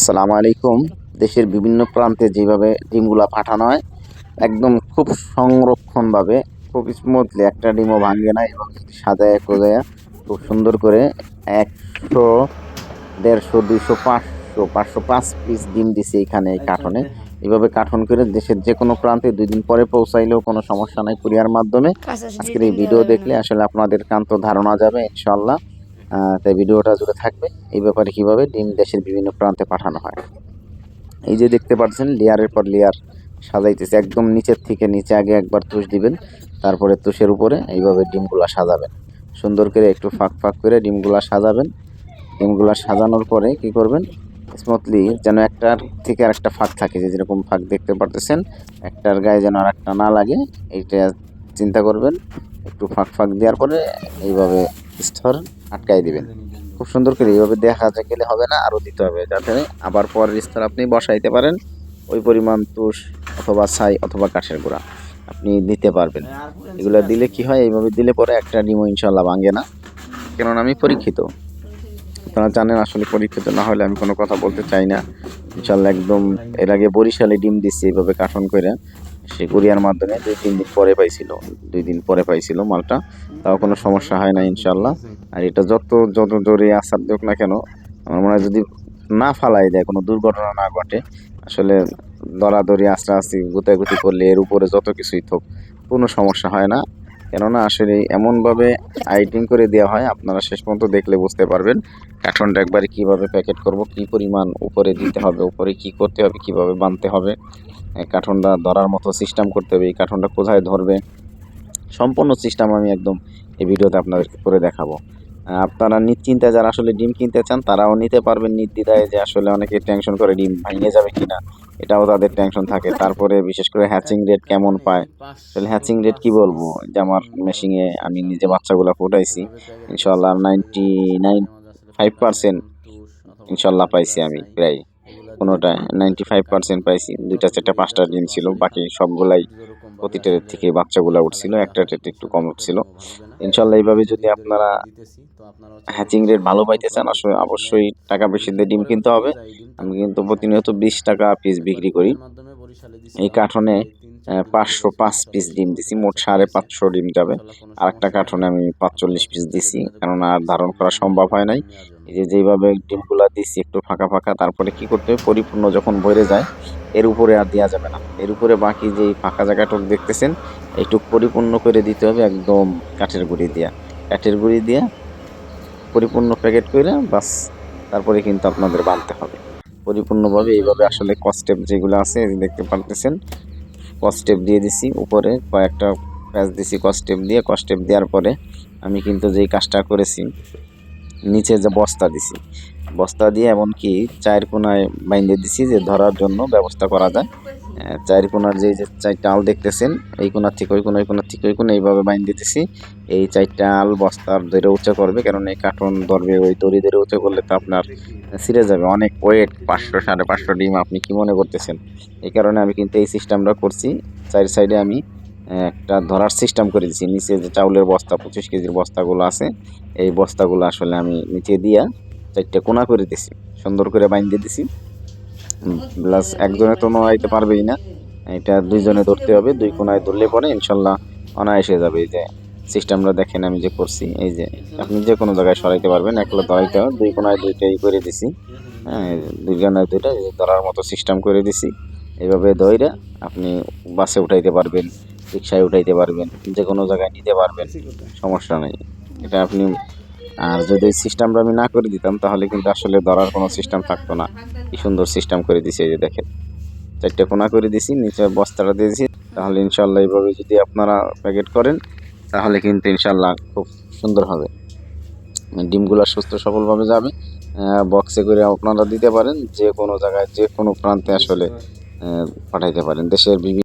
আসসালামু আলাইকুম। দেশের বিভিন্ন প্রান্তে যেভাবে ডিমগুলা পাঠানো হয় একদম খুব সংরক্ষণভাবে, খুব স্মুথলি, একটা ডিমও ভাঙে না এবং সাজায় কোজায়া খুব সুন্দর করে 100, 150, 200, 500, 505 পিস ডিম দিছে এখানে এই কার্টনে। এভাবে কার্টন করে দেশের যে কোনো প্রান্তে 2 দিন পরে পৌঁছাইলেও কোনো সমস্যা নাই কুরিয়ার মাধ্যমে। আজকের এই ভিডিও দেখলে আসলে আপনাদের কান্ত ধারণা যাবে ইনশাল্লাহ। তাই ভিডিওটা জুড়ে থাকবে এই ব্যাপারে কিভাবে ডিম দেশের বিভিন্ন প্রান্তে পাঠানো হয়। এই যে দেখতে পাচ্ছেন লেয়ারের পর লেয়ার সাজাইতেছে, একদম নিচের থেকে নিচে আগে একবার তুষ দিবেন, তারপরে তুষের উপরে এইভাবে ডিমগুলা সাজাবেন। সুন্দর করে একটু ফাঁক ফাঁক করে ডিমগুলা সাজাবেন। ডিমগুলা সাজানোর পরে কি করবেন, স্মুথলি যেন একটার থেকে আরেকটা ফাঁক থাকে, যে যেরকম ফাঁক দেখতে পারতেছেন একটার গায়ে যেন আর একটা না লাগে, এইটা চিন্তা করবেন। একটু ফাঁক ফাঁক দেওয়ার পরে এইভাবে স্তর আটকাই দিবেন। খুব সুন্দর করে এইভাবে দেখা গেলে হবে না, আরও দিতে হবে যাতে আবার পরের স্তর আপনি বসাইতে পারেন। ওই পরিমাণ তুষ অথবা ছাই অথবা কাঠের গুঁড়া আপনি দিতে পারবেন। এগুলো দিলে কি হয়, এইভাবে দিলে পরে একটা ডিমও ইনশাল্লাহ ভাঙে না, কেননা আমি পরীক্ষিত। আপনারা জানেন, আসলে পরীক্ষিত না হলে আমি কোনো কথা বলতে চাই না। ইনশাল্লাহ একদম এর আগে বরিশালে ডিম দিচ্ছি এইভাবে কার্টন করে, সে কুরিয়ার মাধ্যমে 2-3 দিন পরে পাইছিল, 2 দিন পরে পাইছিল মালটা, তাও কোনো সমস্যা হয় না ইনশাল্লাহ। আর এটা যত যত জোরে আসার দেখ না কেন, আমার মনে হয় যদি না ফালাই দেয়, কোনো দুর্ঘটনা না ঘটে, আসলে দরাদরি আস্তে গুতাগুতি করলে এর উপরে যত কিছুই থাক কোনো সমস্যা হয় না। কেননা আসলে এমনভাবে আইটিং করে দেওয়া হয়, আপনারা শেষ পর্যন্ত দেখলে বুঝতে পারবেন কার্টনটা একবারে কীভাবে প্যাকেট করব, কী পরিমাণ উপরে দিতে হবে, উপরে কী করতে হবে, কীভাবে বাঁধতে হবে, কার্টনটা ধরার মতো সিস্টেম করতে হবে, এই কার্টনটা কোথায় ধরবে, সম্পূর্ণ সিস্টেম আমি একদম এই ভিডিওতে আপনাদেরকে করে দেখাবো। আপনারা নিশ্চিন্তায় যারা আসলে ডিম কিনতে চান তারাও নিতে পারবেন নির্দ্বিধায়। যে আসলে অনেকে টেনশন করে ডিম ভেঙে যাবে কিনা, এটাও তাদের টেনশন থাকে। তারপরে বিশেষ করে হ্যাচিং রেট কেমন পায়, আসলে হ্যাচিং রেট কি বলবো, যে আমার মেশিনে আমি নিজে বাচ্চাগুলো ফুটাইছি, ইনশাল্লাহ 99.5% ইনশাল্লাহ পাইছি আমি। প্রায় কোনোটায় 95% পাইছি। 2টা 4টা 5টা ডিম ছিল, বাকি সবগুলাই প্রতিটার থেকে বাচ্চাগুলো উঠছিল, একটা রেট একটু কম উঠছিল। ইনশাল্লাহ এইভাবে যদি আপনারা হ্যাচিং রেট ভালো পাইতে চান, আসলে অবশ্যই টাকা বেশি দিয়ে ডিম কিনতে হবে। আমি কিন্তু প্রতিনিয়ত 20 টাকা পিস বিক্রি করি। এই কার্টনে 505 পিস ডিম দিছি, মোট 550 ডিম যাবে। আর একটা কার্টনে আমি 45 পিস দিছি, কারণ আর ধারণ করা সম্ভব হয় নাই। এই যে যেভাবে ডিমগুলা দিছি একটু ফাঁকা ফাঁকা, তারপরে কি করতে হবে, পরিপূর্ণ যখন ভরে যায় এর উপরে আর দেওয়া যাবে না, এর উপরে বাকি যে ফাঁকা জায়গাটুক দেখতেছেন এইটুক পরিপূর্ণ করে দিতে হবে, একদম কাঠের গুঁড়ি দিয়ে পরিপূর্ণ প্যাকেট করে বাস। তারপরে কিন্তু আপনাদের বাঁধতে হবে পরিপূর্ণভাবে। এইভাবে আসলে কস্টেপ যেগুলো আছে দেখতে পারতেছেন, কস্টেপ দিয়ে দিছি, উপরে কয়েকটা প্যাচ দিছি কস্টেপ দেওয়ার পরে আমি কিন্তু যেই কাজটা করেছি, নিচে যে বস্তা দিয়ে এমনকি 4 কোণায় বাইন্ধে দিছি, যে ধরার জন্য ব্যবস্থা করা যায়। 4 কোণার যে 4টা আল দেখতেছেন, এই কোণার থেকে ওই কোণা, ওই কোণার থেকে ওই কোণা, এইভাবে বাইন্ধে দিছি। এই 4টা আল বস্তার ধরে উঁচা করবে, কারণ এই কার্টন ধরবে, ওই দড়ি ধরে উঁচা করলে তো আপনার ছিঁড়ে যাবে, অনেক ওয়েট, 500 550 ডিম আপনি কি মনে করতেছেন। এই কারণে আমি কিন্তু এই সিস্টেমটা করছি। 4 সাইডে আমি একটা ধরার সিস্টেম করে দিছি। নিচে যে চাউলের বস্তা 25 কেজির বস্তাগুলো আছে, এই বস্তাগুলো আসলে আমি নিচে দিয়া 4টা কোণা করে দিছি, সুন্দর করে বাইন্ধে দিছি। প্লাস একজনে তো নড়াইতে পারবেই না, এটা 2 জনে ধরতে হবে। 2 কোণায় ধরলে পরে ইনশাল্লাহ অনায়াসে যাবে। এই যে সিস্টেমটা দেখেন আমি যে করছি, এই যে আপনি যে কোনো জায়গায় সরাইতে পারবেন, একলা ধরাইতে হবে। 2 কোণায় 2টাই করে দিছি, হ্যাঁ, 2 কোণায় 2টা ধরার মতো সিস্টেম করে দিছি। এইভাবে ধইরা আপনি বাসে উঠাইতে পারবেন, রিক্সায় উঠাইতে পারবেন, যে কোনো জায়গায় নিতে পারবেন, সমস্যা নেই। এটা আপনি, আর যদি এই সিস্টেমটা আমি না করে দিতাম তাহলে কিন্তু আসলে ধরার কোনো সিস্টেম থাকতো না। কি সুন্দর সিস্টেম করে দিছি, এই যে দেখেন 4টা কোণা করে দিছি, নিচে বস্তাটা দিয়ে দিছি। তাহলে ইনশাল্লাহ এইভাবে যদি আপনারা প্যাকেট করেন তাহলে কিন্তু ইনশাল্লাহ খুব সুন্দর হবে, ডিমগুলো সুস্থ সবলভাবে যাবে। বক্সে করে আপনারা দিতে পারেন, যে কোনো জায়গায় যে কোনো প্রান্তে আসলে পাঠাইতে পারেন দেশের বিভিন্ন